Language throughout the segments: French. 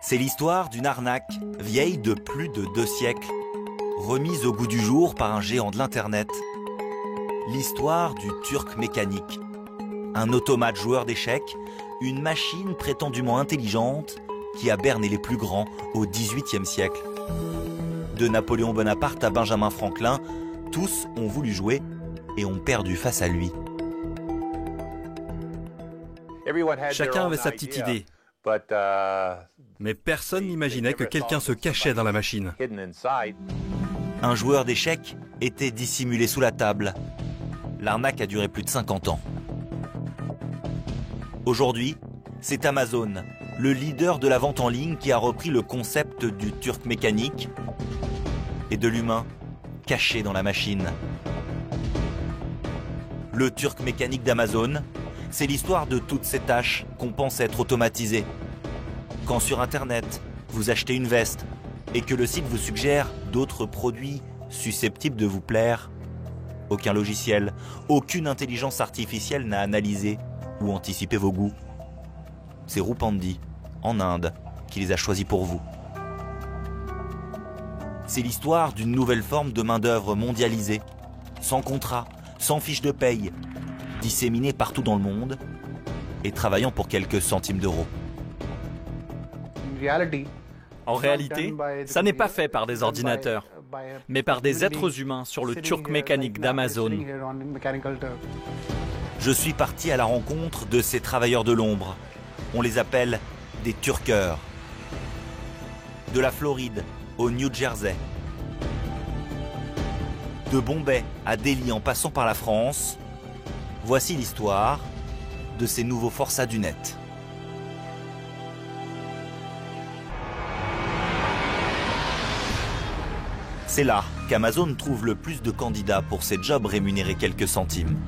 C'est l'histoire d'une arnaque vieille de plus de 2 siècles, remise au goût du jour par un géant de l'Internet. L'histoire du Turc mécanique. Un automate joueur d'échecs, une machine prétendument intelligente qui a berné les plus grands au XVIIIe siècle. De Napoléon Bonaparte à Benjamin Franklin, tous ont voulu jouer et ont perdu face à lui. Chacun avait sa petite idée, mais personne n'imaginait que quelqu'un se cachait dans la machine. Un joueur d'échecs était dissimulé sous la table. L'arnaque a duré plus de 50 ans. Aujourd'hui, c'est Amazon, le leader de la vente en ligne, qui a repris le concept du Turc mécanique et de l'humain caché dans la machine. Le Turc mécanique d'Amazon, c'est l'histoire de toutes ces tâches qu'on pense être automatisées. Quand sur Internet, vous achetez une veste et que le site vous suggère d'autres produits susceptibles de vous plaire, aucun logiciel, aucune intelligence artificielle n'a analysé ou anticipé vos goûts. C'est Roupandi, en Inde, qui les a choisis pour vous. C'est l'histoire d'une nouvelle forme de main-d'œuvre mondialisée, sans contrat, sans fiche de paye, disséminée partout dans le monde et travaillant pour quelques centimes d'euros. En réalité, ça n'est pas fait par des ordinateurs, mais par des êtres humains sur le Turc mécanique d'Amazon. Je suis parti à la rencontre de ces travailleurs de l'ombre. On les appelle des Turkers. De la Floride au New Jersey. De Bombay à Delhi en passant par la France, voici l'histoire de ces nouveaux forçats du net. C'est là qu'Amazon trouve le plus de candidats pour ces jobs rémunérés quelques centimes.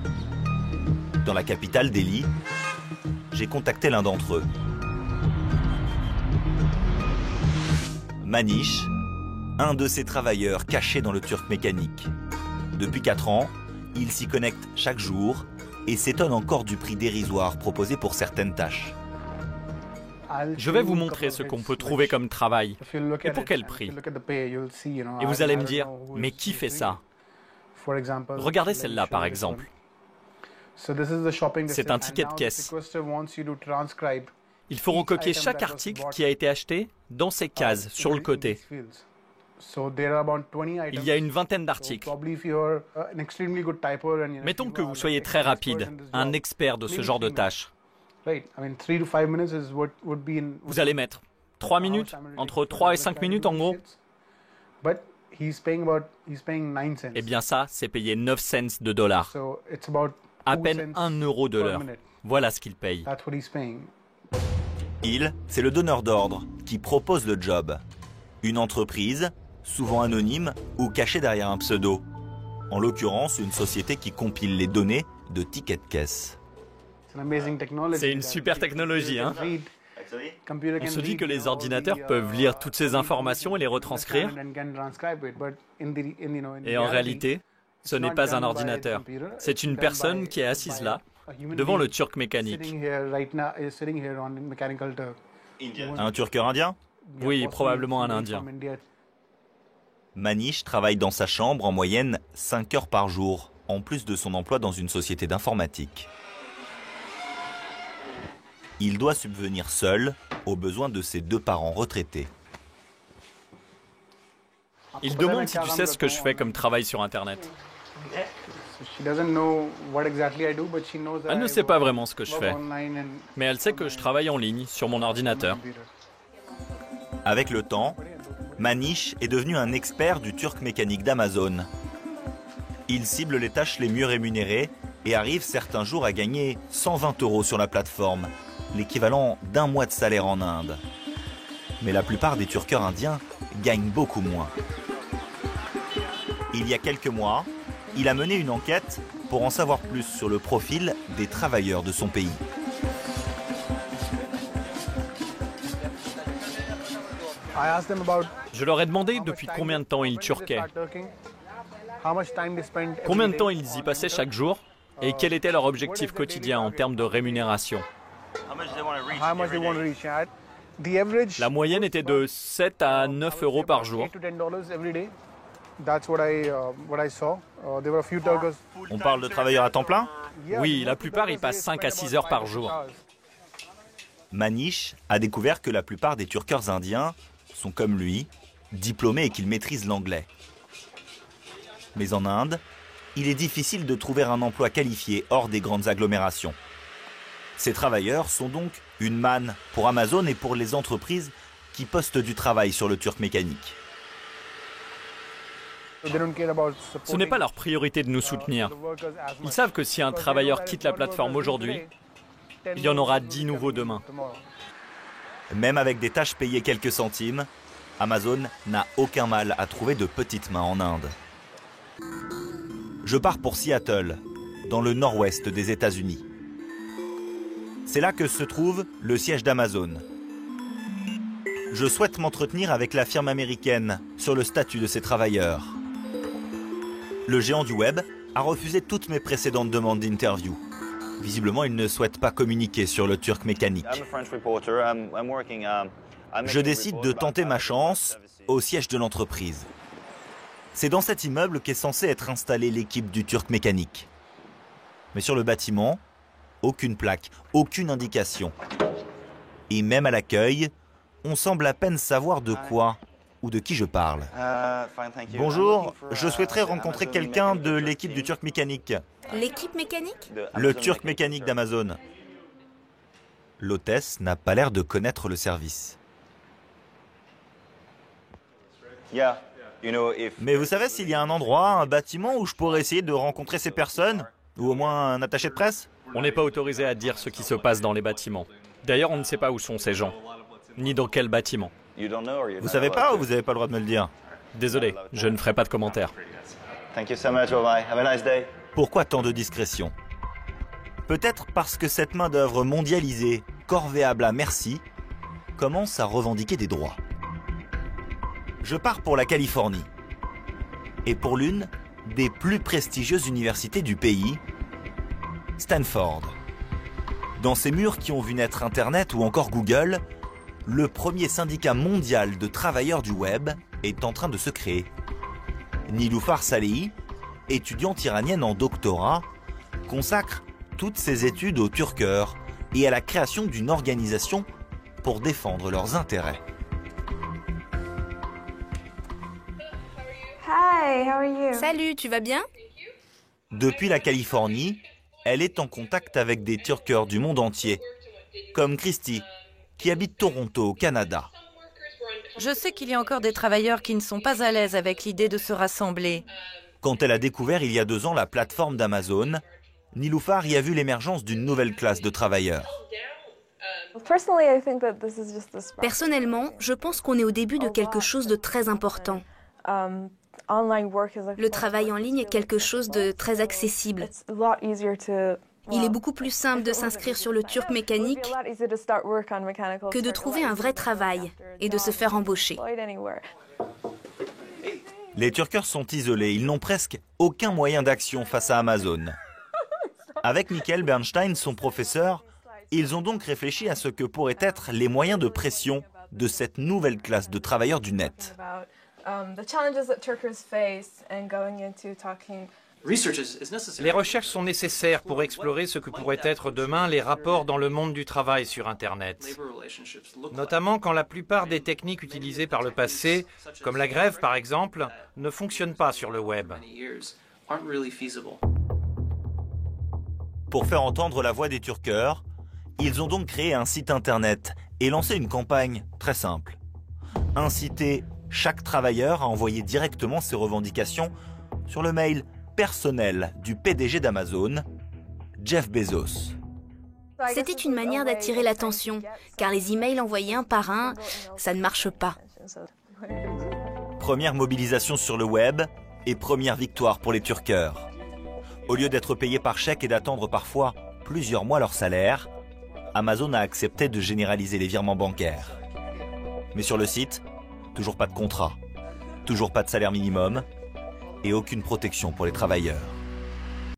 Dans la capitale Delhi, j'ai contacté l'un d'entre eux. Manish, un de ces travailleurs cachés dans le Turc mécanique. Depuis 4 ans, il s'y connecte chaque jour et s'étonne encore du prix dérisoire proposé pour certaines tâches. Je vais vous montrer ce qu'on peut trouver comme travail et pour quel prix. Et vous allez me dire, mais qui fait ça? Regardez celle-là par exemple. C'est un ticket de caisse. Il faut recopier chaque article qui a été acheté dans ces cases sur le côté. Il y a une vingtaine d'articles. Mettons que vous soyez très rapide, un expert de ce genre de tâches. Vous allez mettre 3 minutes, entre 3 et 5 minutes en gros. Eh bien ça, c'est payé 9 cents de dollars. À peine 1 euro de l'heure. Voilà ce qu'il paye. Il, c'est le donneur d'ordre qui propose le job. Une entreprise, souvent anonyme ou cachée derrière un pseudo. En l'occurrence, une société qui compile les données de tickets de caisse. C'est une super technologie, hein? On se dit que les ordinateurs peuvent lire toutes ces informations et les retranscrire. Et en réalité, ce n'est pas un ordinateur. C'est une personne qui est assise là, devant le Turc mécanique. Un Turqueur indien? Oui, probablement un Indien. Manish travaille dans sa chambre en moyenne 5 heures par jour, en plus de son emploi dans une société d'informatique. Il doit subvenir seul aux besoins de ses 2 parents retraités. Il demande si tu sais ce que je fais comme travail sur Internet. Elle ne sait pas vraiment ce que je fais, mais elle sait que je travaille en ligne sur mon ordinateur. Avec le temps, Manish est devenu un expert du Turc mécanique d'Amazon. Il cible les tâches les mieux rémunérées et arrive certains jours à gagner 120 € sur la plateforme, l'équivalent d'1 mois de salaire en Inde. Mais la plupart des Turkers indiens gagnent beaucoup moins. Il y a quelques mois, il a mené une enquête pour en savoir plus sur le profil des travailleurs de son pays. Je leur ai demandé depuis combien de temps ils turquaient, combien de temps ils y passaient chaque jour et quel était leur objectif quotidien en termes de rémunération. La moyenne était de 7 à 9 euros par jour. On parle de travailleurs à temps plein? Oui, la plupart y passent 5 à 6 heures par jour. Manish a découvert que la plupart des Turkers indiens sont comme lui, diplômés et qu'ils maîtrisent l'anglais. Mais en Inde, il est difficile de trouver un emploi qualifié hors des grandes agglomérations. Ces travailleurs sont donc une manne pour Amazon et pour les entreprises qui postent du travail sur le turc mécanique. Ce n'est pas leur priorité de nous soutenir. Ils savent que si un travailleur quitte la plateforme aujourd'hui, il y en aura 10 nouveaux demain. Même avec des tâches payées quelques centimes, Amazon n'a aucun mal à trouver de petites mains en Inde. Je pars pour Seattle, dans le nord-ouest des États-Unis. C'est là que se trouve le siège d'Amazon. Je souhaite m'entretenir avec la firme américaine sur le statut de ses travailleurs. Le géant du web a refusé toutes mes précédentes demandes d'interview. Visiblement, il ne souhaite pas communiquer sur le turc mécanique. Je décide de tenter ma chance au siège de l'entreprise. C'est dans cet immeuble qu'est censée être installée l'équipe du turc mécanique. Mais sur le bâtiment, aucune plaque, aucune indication. Et même à l'accueil, on semble à peine savoir de quoi ou de qui je parle. Bonjour, je souhaiterais rencontrer quelqu'un de l'équipe du turc mécanique. L'équipe mécanique? Le turc mécanique d'Amazon. L'hôtesse n'a pas l'air de connaître le service. Mais vous savez s'il y a un endroit, un bâtiment où je pourrais essayer de rencontrer ces personnes? Ou au moins un attaché de presse? On n'est pas autorisé à dire ce qui se passe dans les bâtiments. D'ailleurs, on ne sait pas où sont ces gens, ni dans quel bâtiment. Vous savez pas ou vous n'avez pas le droit de me le dire? Désolé, je ne ferai pas de commentaires. Pourquoi tant de discrétion? Peut-être parce que cette main-d'œuvre mondialisée, corvéable à merci, commence à revendiquer des droits. Je pars pour la Californie. Et pour l'une des plus prestigieuses universités du pays, Stanford. Dans ces murs qui ont vu naître Internet ou encore Google, le premier syndicat mondial de travailleurs du web est en train de se créer. Niloufar Salehi, étudiante iranienne en doctorat, consacre toutes ses études aux Turkers et à la création d'une organisation pour défendre leurs intérêts. Hi, how are you? Salut, tu vas bien? Depuis la Californie, elle est en contact avec des Turkers du monde entier, comme Christy, qui habite Toronto, au Canada. Je sais qu'il y a encore des travailleurs qui ne sont pas à l'aise avec l'idée de se rassembler. Quand elle a découvert il y a 2 ans la plateforme d'Amazon, Niloufar y a vu l'émergence d'une nouvelle classe de travailleurs. Personnellement, je pense qu'on est au début de quelque chose de très important. Le travail en ligne est quelque chose de très accessible. Il est beaucoup plus simple de s'inscrire sur le turc mécanique que de trouver un vrai travail et de se faire embaucher. Les Turkers sont isolés, ils n'ont presque aucun moyen d'action face à Amazon. Avec Michael Bernstein, son professeur, ils ont donc réfléchi à ce que pourraient être les moyens de pression de cette nouvelle classe de travailleurs du net. Les recherches sont nécessaires pour explorer ce que pourraient être demain les rapports dans le monde du travail sur Internet. Notamment quand la plupart des techniques utilisées par le passé, comme la grève par exemple, ne fonctionnent pas sur le web. Pour faire entendre la voix des Turkers, ils ont donc créé un site internet et lancé une campagne très simple. Inciter chaque travailleur à envoyer directement ses revendications sur le mail personnel du PDG d'Amazon, Jeff Bezos. C'était une manière d'attirer l'attention, car les emails envoyés un par un, ça ne marche pas. Première mobilisation sur le web et première victoire pour les Turkers. Au lieu d'être payés par chèque et d'attendre parfois plusieurs mois leur salaire, Amazon a accepté de généraliser les virements bancaires. Mais sur le site, toujours pas de contrat, toujours pas de salaire minimum et aucune protection pour les travailleurs.